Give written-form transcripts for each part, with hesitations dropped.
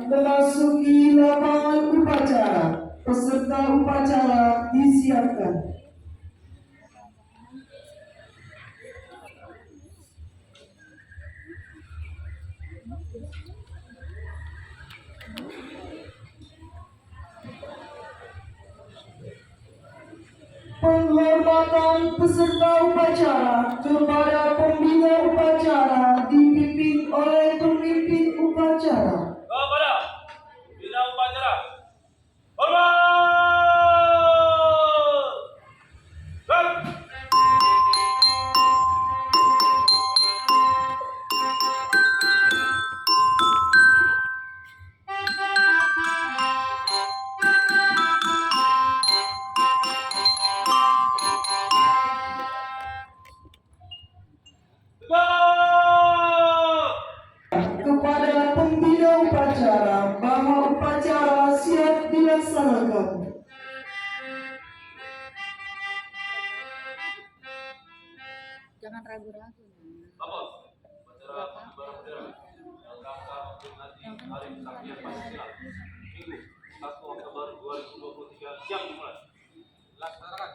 memasuki lapangan upacara. Peserta upacara disiapkan. Penghormatan peserta upacara kepada pembina upacara dipimpin oleh pemimpin upacara. Kepada pembina upacara, hormat! Kepada pembina upacara bahwa upacara siap dilaksanakan. Jangan ragu-ragu. Bos, upacara pengibaran bendera yang akan memperingati Hari Kesaktian Pancasila Minggu 1 Oktober 2023 siang dimulai. Laksanakan.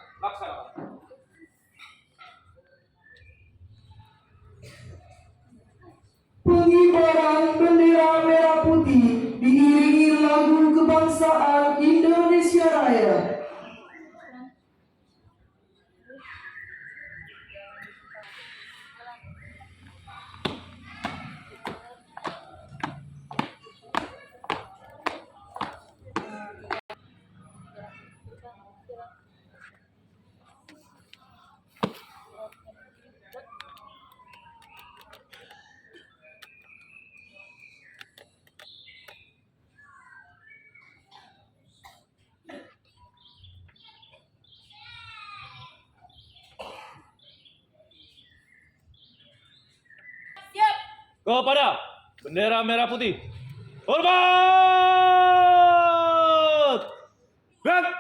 Pengibaran bendera merah putih diiringi lagu kebangsaan Indonesia Raya. Kepada bendera merah putih, hormat! Gerak!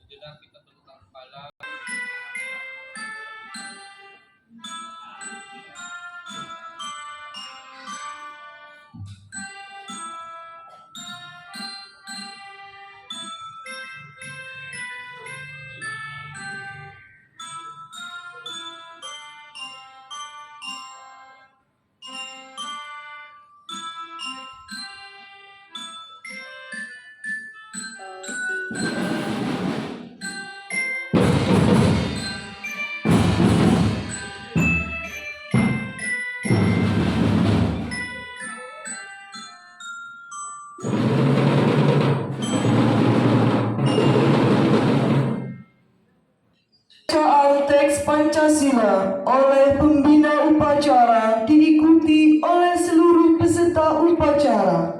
Sejenak kita tundukkan kepala. Bacaan teks Pancasila oleh pembina upacara diikuti oleh seluruh peserta upacara.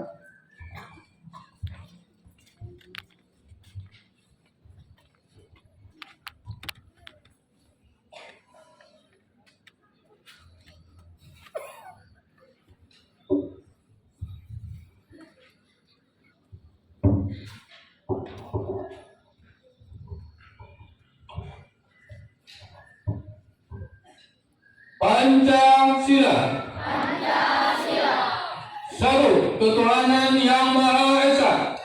Pancasila. Satu, ketuhanan yang Maha Esa.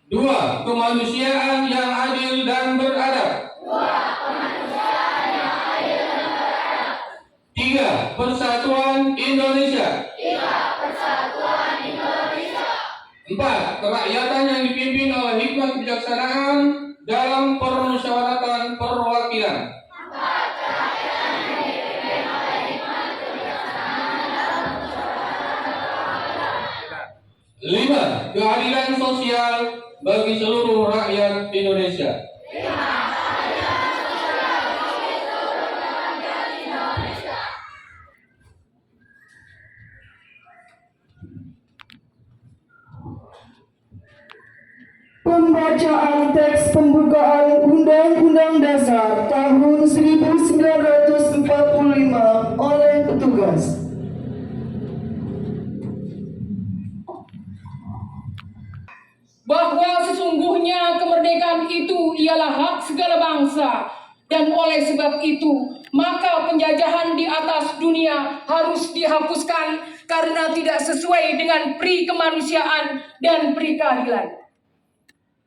Dua, kemanusiaan yang adil dan beradab. Tiga, persatuan Indonesia. Empat, kerakyatan yang dipimpin oleh hikmat kebijaksanaan dalam permusyawaratan perwakilan. Lima, keadilan sosial bagi seluruh rakyat Indonesia. Pembacaan teks pembukaan Undang-Undang Dasar tahun 1945 oleh petugas. Bahwa sesungguhnya kemerdekaan itu ialah hak segala bangsa, dan oleh sebab itu maka penjajahan di atas dunia harus dihapuskan karena tidak sesuai dengan pri kemanusiaan dan pri keadilan.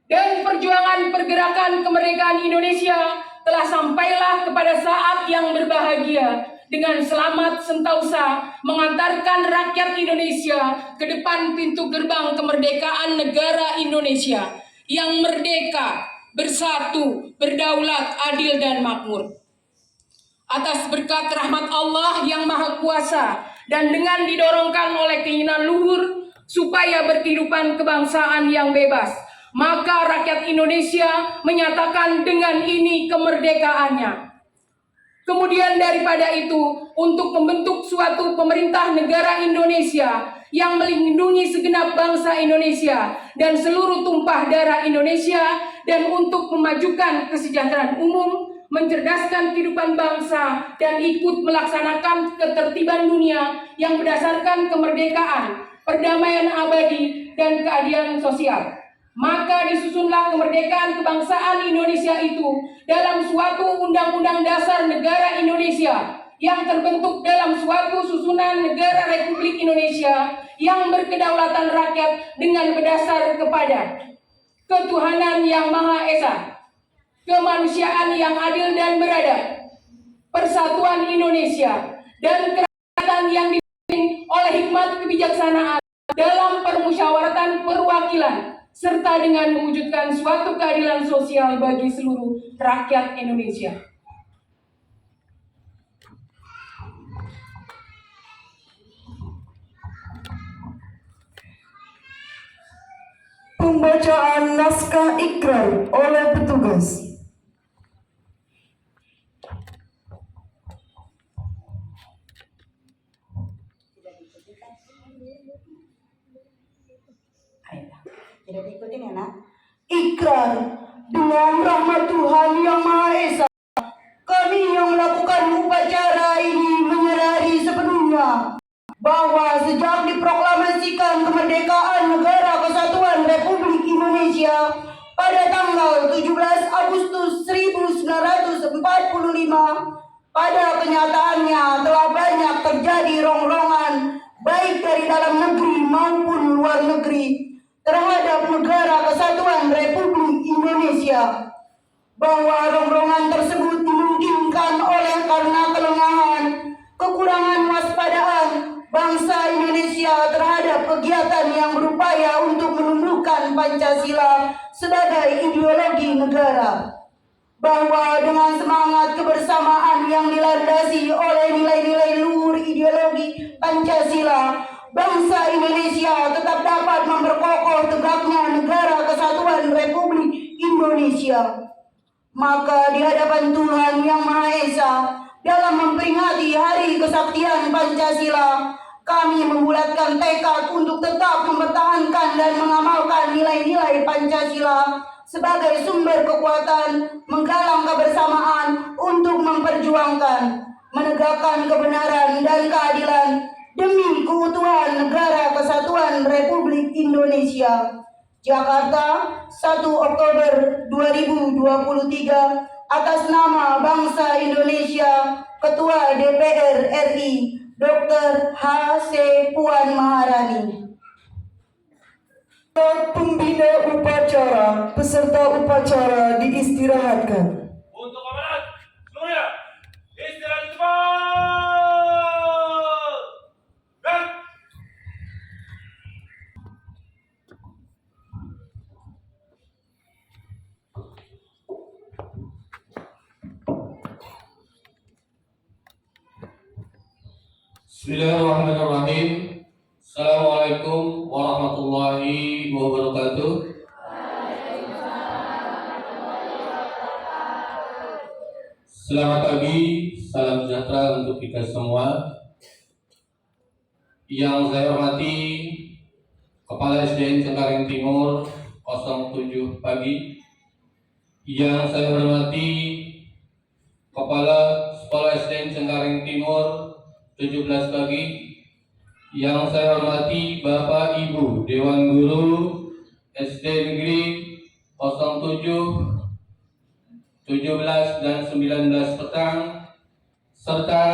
Dan perjuangan pergerakan kemerdekaan Indonesia telah sampailah kepada saat yang berbahagia dengan selamat sentausa mengantarkan rakyat Indonesia ke depan pintu gerbang kemerdekaan negara Indonesia yang merdeka, bersatu, berdaulat, adil dan makmur. Atas berkat rahmat Allah yang Maha Kuasa dan dengan didorongkan oleh keinginan luhur supaya berkehidupan kebangsaan yang bebas, maka rakyat Indonesia menyatakan dengan ini kemerdekaannya. Kemudian daripada itu, untuk membentuk suatu pemerintah negara Indonesia yang melindungi segenap bangsa Indonesia dan seluruh tumpah darah Indonesia, dan untuk memajukan kesejahteraan umum, mencerdaskan kehidupan bangsa, dan ikut melaksanakan ketertiban dunia yang berdasarkan kemerdekaan, perdamaian abadi, dan keadilan sosial. Maka disusunlah kemerdekaan kebangsaan Indonesia itu dalam suatu Undang-Undang Dasar Negara Indonesia yang terbentuk dalam suatu susunan negara Republik Indonesia yang berkedaulatan rakyat dengan berdasar kepada ketuhanan yang Maha Esa, kemanusiaan yang adil dan beradab, persatuan Indonesia, dan kerakyatan yang dipimpin oleh hikmat kebijaksanaan dalam permusyawaratan perwakilan, serta dengan mewujudkan suatu keadilan sosial bagi seluruh rakyat Indonesia. Pembacaan naskah ikrar oleh petugas. Tidak diikutin ya nak? Ikrar dengan rahmat Tuhan yang Maha Esa, kami yang melakukan upacara ini menyadari sepenuhnya bahwa sejak diproklamasikan kemerdekaan Negara Kesatuan Republik Indonesia pada tanggal 17 Agustus 1945, pada kenyataannya telah banyak terjadi rongrongan baik dari dalam negeri maupun luar negeri terhadap Negara Kesatuan Republik Indonesia, bahwa rongrongan tersebut dimungkinkan oleh karena kelengahan, kekurangan waspadaan bangsa Indonesia terhadap kegiatan yang berupaya untuk menumbuhkan Pancasila sebagai ideologi negara, bahwa dengan semangat kebersamaan yang dilandasi oleh nilai-nilai luhur ideologi Pancasila, bangsa Indonesia tetap dapat memperkokoh tegaknya Negara Kesatuan Republik Indonesia. Maka di hadapan Tuhan yang Maha Esa, dalam memperingati Hari Kesaktian Pancasila, kami membulatkan tekad untuk tetap mempertahankan dan mengamalkan nilai-nilai Pancasila sebagai sumber kekuatan, menggalang kebersamaan untuk memperjuangkan, menegakkan kebenaran dan keadilan demi keutuhan Negara Kesatuan Republik Indonesia. Jakarta, 1 Oktober 2023, atas nama bangsa Indonesia, Ketua DPR RI, Dr. H.C. Puan Maharani. Pembina upacara, peserta upacara diistirahatkan. Untuk komandan semuanya istirahat cepat. Dan Bismillahirrahmanirrahim. Assalamualaikum warahmatullahi wabarakatuh. Selamat pagi, salam sejahtera untuk kita semua. Yang saya hormati Kepala SDN Cengkareng Timur 07 pagi. Yang saya hormati Kepala Sekolah SDN Cengkareng Timur 17 pagi. Yang saya hormati Bapak Ibu Dewan Guru SD Negeri 07, 17 dan 19 petang, serta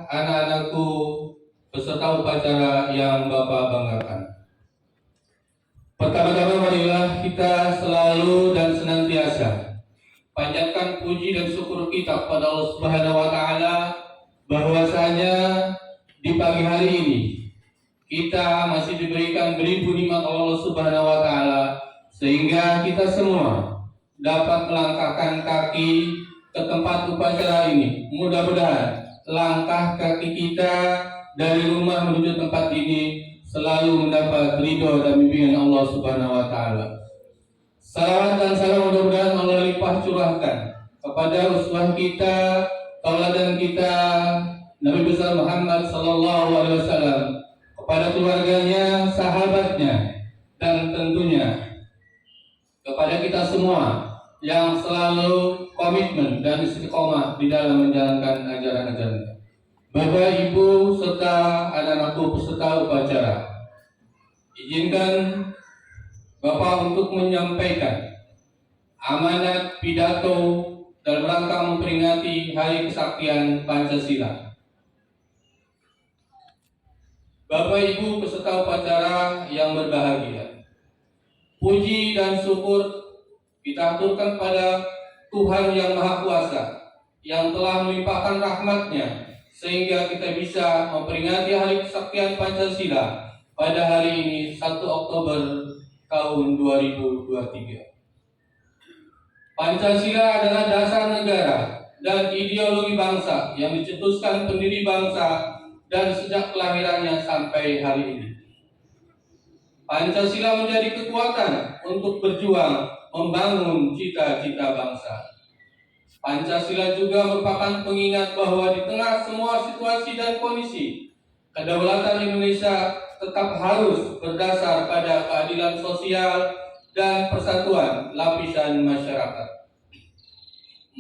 anak-anakku peserta upacara yang Bapak banggakan. Pertama-tama marilah kita selalu dan senantiasa panjatkan puji dan syukur kita kepada Allah Subhanahu wa taala bahwasanya di pagi hari ini kita masih diberikan beribu nikmat Allah Subhanahu wa taala sehingga kita semua dapat melangkahkan kaki ke tempat upacara ini. Mudah-mudahan langkah kaki kita dari rumah menuju tempat ini selalu mendapat ridho dan bimbingan Allah Subhanahu wa taala. Salawat dan salam mudah-mudahan Allah limpah curahkan kepada uswah kita, tauladan kita, Nabi besar Muhammad sallallahu alaihi wasallam, kepada keluarganya, sahabatnya, dan tentunya kepada kita semua yang selalu komitmen dan istiqomah di dalam menjalankan ajaran-ajarannya. Bapak, Ibu, serta anak-anakku peserta upacara, izinkan Bapak untuk menyampaikan amanat pidato dalam rangka memperingati Hari Kesaktian Pancasila. Bapak Ibu peserta upacara yang berbahagia, puji dan syukur kita aturkan pada Tuhan yang Maha Kuasa yang telah melimpahkan rahmat-Nya sehingga kita bisa memperingati Hari Kesaktian Pancasila pada hari ini 1 Oktober tahun 2023. Pancasila adalah dasar negara dan ideologi bangsa yang dicetuskan pendiri bangsa dan sejak kelahirannya sampai hari ini. Pancasila menjadi kekuatan untuk berjuang membangun cita-cita bangsa. Pancasila juga merupakan pengingat bahwa di tengah semua situasi dan kondisi, kedaulatan Indonesia tetap harus berdasar pada keadilan sosial dan persatuan lapisan masyarakat.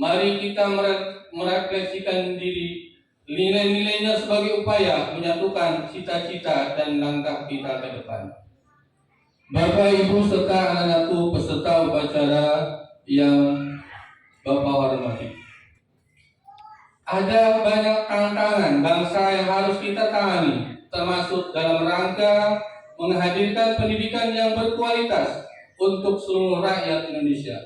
Mari kita merefleksikan diri nilai-nilainya sebagai upaya menyatukan cita-cita dan langkah kita ke depan. Bapak, Ibu, serta anak-anakku peserta upacara yang Bapak hormati, ada banyak tantangan bangsa yang harus kita tangani, termasuk dalam rangka menghadirkan pendidikan yang berkualitas untuk seluruh rakyat Indonesia.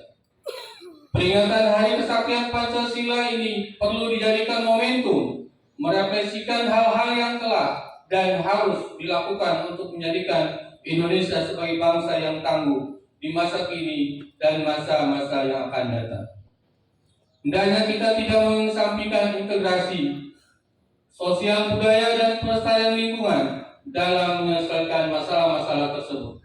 Peringatan Hari Kesaktian Pancasila ini perlu dijadikan momentum merefleksikan hal-hal yang telah dan harus dilakukan untuk menjadikan Indonesia sebagai bangsa yang tangguh di masa kini dan masa-masa yang akan datang. Hendaknya kita tidak mengesampingkan integrasi sosial budaya dan pelestarian lingkungan dalam menyelesaikan masalah-masalah tersebut.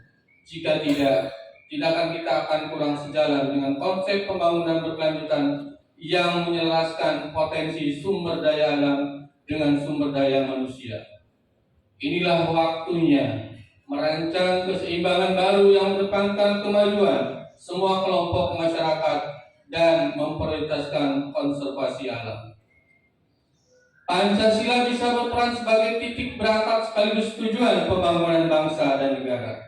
Jika tidak kita akan kurang sejalan dengan konsep pembangunan berkelanjutan yang menyelaraskan potensi sumber daya alam dengan sumber daya manusia. Inilah waktunya merancang keseimbangan baru yang mengedepankan kemajuan semua kelompok masyarakat dan memprioritaskan konservasi alam. Pancasila bisa berperan sebagai titik berangkat sekaligus tujuan pembangunan bangsa dan negara.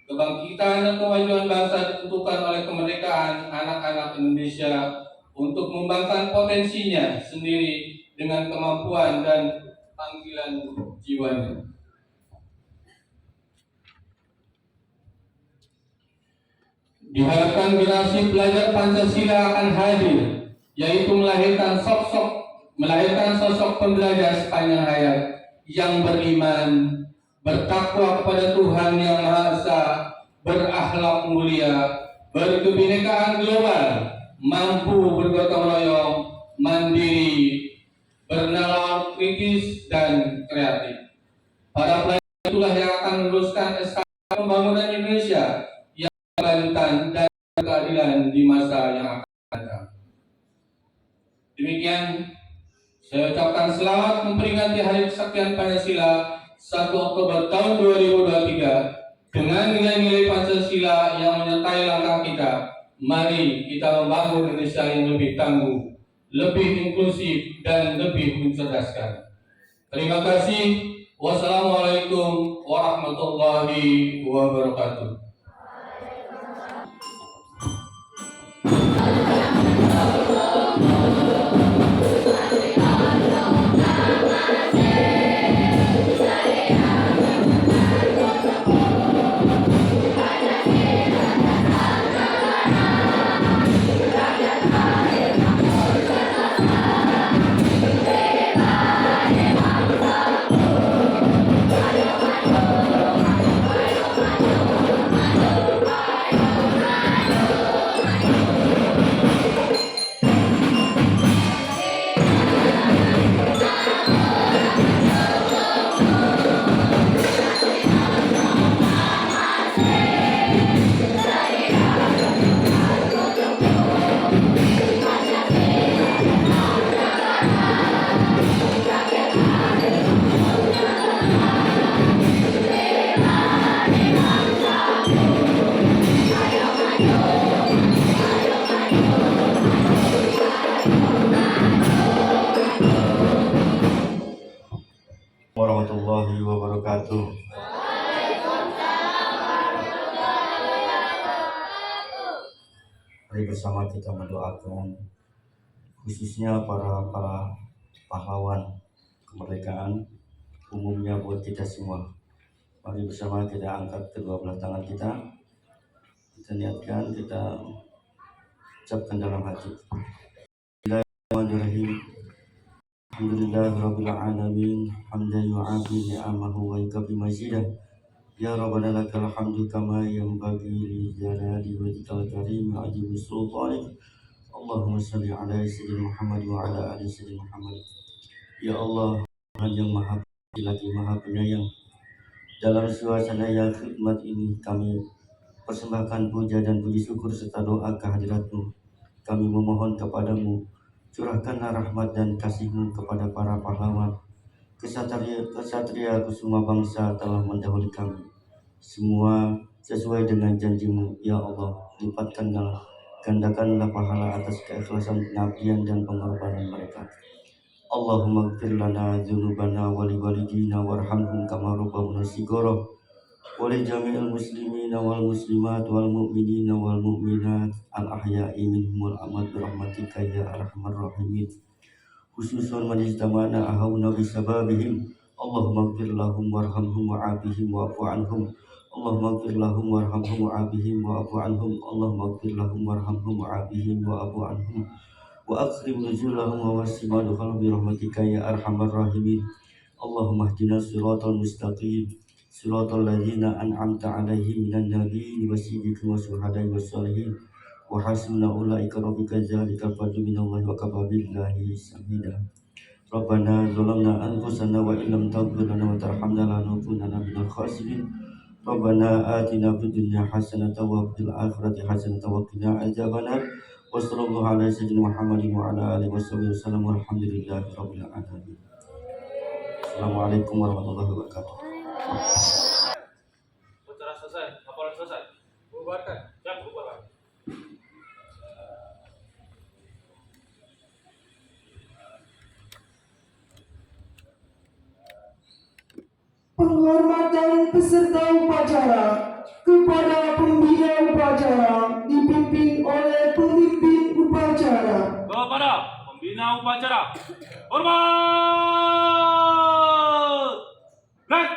Kebangkitan dan kemajuan bangsa ditentukan oleh kemerdekaan anak-anak Indonesia untuk mengembangkan potensinya sendiri dengan kemampuan dan panggilan jiwanya. Diharapkan generasi pelajar Pancasila akan hadir, yaitu melahirkan sosok pembelajar sepanjang hayat yang beriman, bertakwa kepada Tuhan Yang Maha Esa, berakhlak mulia, berkebinekaan global, mampu bergotong royong, mandiri, bernalar kritis dan kreatif. Para pelajar itulah yang akan meneruskan estafet pembangunan Indonesia yang berkelanjutan dan keadilan di masa yang akan datang. Demikian saya ucapkan selamat memperingati Hari Kesaktian Pancasila 1 Oktober tahun 2023 dengan nilai-nilai Pancasila yang menyertai langkah kita. Mari kita membangun Indonesia yang lebih tangguh, lebih inklusif, dan lebih mencerdaskan. Terima kasih. Wassalamualaikum warahmatullahi wabarakatuh. Warahmatullahi wabarakatuh. Mari bersama kita mendoakan khususnya para pahlawan kemerdekaan, umumnya buat kita semua. Mari bersama kita angkat kedua belah tangan kita niatkan, kita ucapkan dalam hati. Bismillahirrahmanirrahim. Alhamdulillahirabbil alamin, hamdan yu'afi ni'amahu wa yukafi mazidah. Ya Rabbana lakal hamdu kama yanbaghi li jalali wajhikal karim wa ajli sultanik. Allahumma shalli ala sayyidina Muhammad wa ala ali sayyidina Muhammad. Ya Allah, Tuhan yang Maha lagi Maha Penyayang, dalam suasana yang khidmat ini kami persembahkan puja dan puji syukur serta doa kehadirat-Mu. Kami memohon kepadamu, curahkanlah rahmat dan kasih-Mu kepada para pahlawan, kesatria kusuma bangsa telah mendahului kami. Semua sesuai dengan janji-Mu, ya Allah. Lipatkanlah, gandakanlah pahala atas keikhlasan, pengabdian dan pengorbanan mereka. Allahumma ighfir lana dzunubana wa li walidina warhamhum kama rabbawna shighara wa li jami'il muslimina wal muslimat wal mu'minina wal mu'minat al ahya'i minhum wal amwat bi rahmatika ya arhamar rahimin. Khususan man istamana ahawna bisababihim. Allahumma ighfir lahum warhamhum wa'afihim wa'fu anhum. Allahumma ighfir lahum warhamhum wa'afihim wa'fu anhum. Allahumma ighfir lahum warhamhum wa'afihim wa'fu anhum. Wa akrim nuzulahum wa wasi' madkhalahum bi rahmatika ya arhamar rahimin. Allahumma ihdina siratal mustaqim, siratal ladzina an'amta 'alaihim minan nabiyyin wasiddiqin wasyuhada'i wassalihin wa hasuna ulaika rabbika dzalika fadlu minallahi wa kafa billahi shahida. Rabbana zalamna anfusana wa illam taghfir lana wa tarhamna lanakunanna minal khasirin. Rabbana atina fid dunya hasanatan wa fil akhirati hasanatan wa qina adzabannar. Wassallallahu ala sayyidina Muhammadin wa ala alihi wasallam. Walhamdulillahi rabbil alamin. Assalamualaikum warahmatullahi wabarakatuh. Acara selesai, laporan selesai. Bubarkan, jangan bubarkan. Penghormatan peserta upacara kepada pembina upacara dipimpin oleh pemimpin upacara. kepada pembina upacara. Hormat! Black!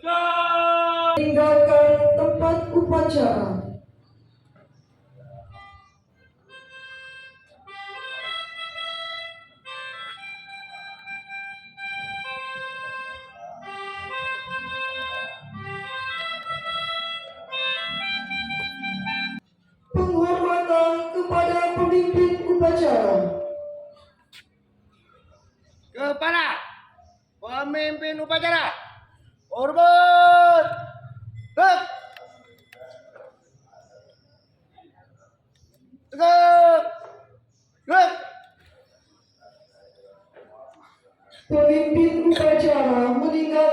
Tegak! Tinggalkan tempat upacara. Penghormatan kepada pemimpin upacara. Kepada pemimpin upacara. Hormat. Tegak. Tegak. Tegak. Pemimpin upacara meninggalkan